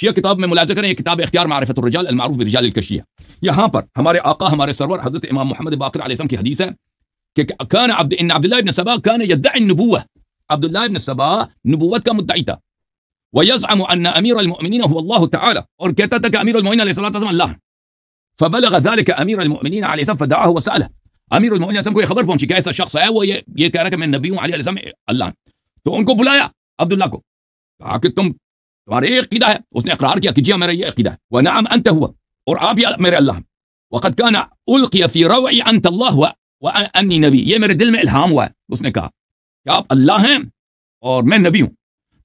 شیعہ کتاب میں ملاحظہ کریں، یہ کتاب اختیار معرفت الرجال المعروف برجال الکشیہ، یہاں پر ہمارے آقا ہمارے سرور حضرت امام محمد باقر علیہ السلام کی حدیث ہے کہ کان عبداللہ ابن سبا کان یدعی النبوہ، عبداللہ ابن سبا نبوت کا مدعی تھا، ویزعم ان امیر المؤمنین هو اللہ تعالی، اور کہتا تھا کہ امیر المؤمنین علیہ الصلوۃ والسلام اللہ، فبلغ ذلك امیر المؤمنین علیہ السلام فدعاه وسأله، امیر المؤمنین علیہ السلام کو یہ خبر پہنچی کہ ایسا شخص ہے، وہ یہ کہہ رہا ہے کہ میں نبی ہوں، علیہ السلام اللہ، تو ان کو بلایا عبداللہ کو، کہا کہ تمہارے یہ عقیدہ ہے، اس نے اقرار کیا کہ جی میرا یہ عقیدہ ہے، ونعم انت هو، اور آپ یہ میرے اللہ، وقد كان القي في روعي انت الله واني نبی، یہ میرے دل میں الہام ہوا ہے، اس نے کہا کہ آپ اللہ ہیں اور میں نبی ہوں۔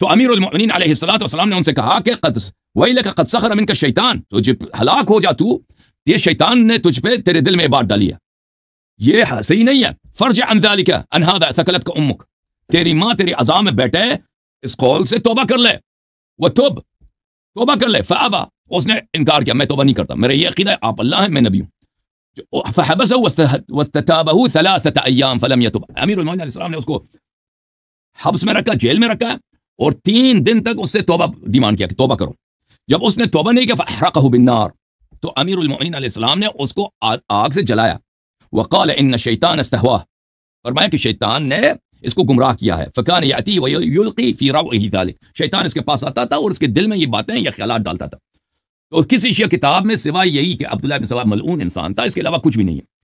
تو امیر المؤمنین علیہ الصلوۃ والسلام نے ان سے کہا کہ قد ویلک قد سخر منک الشیطان، تجھے ہلاک ہو جا تو، یہ شیطان نے تجھ پہ تیرے دل میں یہ بات ڈالی ہے، یہ صحیح نہیں ہے، فرجع عن ذلك ان هذا ثقلتك امك، تیری ماں تیری عذاب میں بیٹھے، اس قول سے توبہ کر لے، توبہ کر لے، فابا، اس نے انکار کیا، میں توبہ نہیں کرتا، میرا یہ عقیدہ ہے آپ اللہ ہیں میں نبی ہوں۔ فحبسه واستتابه 3 ایام فلم يتب، امیر المؤمنین علیہ السلام نے اس کو حبس میں رکھا، جیل میں رکھا، اور 3 دن تک اس سے توبہ ڈیمانڈ کیا کہ توبہ کرو، جب اس نے توبہ نہیں کیا فاحرقه بالنار، تو امیر المؤمنین علیہ السلام نے اس کو آگ سے جلایا، وقال ان الشیطان استهواه، فرمایا کہ شیطان نے اس کو گمراہ کیا ہے، فکان یاتی ویلقی فی روعه ذلك، شیطان اس کے پاس آتا تھا اور اس کے دل میں یہ باتیں یا خیالات ڈالتا تھا۔ تو کسی شیعہ کتاب میں سوائے یہی کہ عبداللہ بن سبا ملعون انسان تھا، اس کے علاوہ کچھ بھی نہیں ہے۔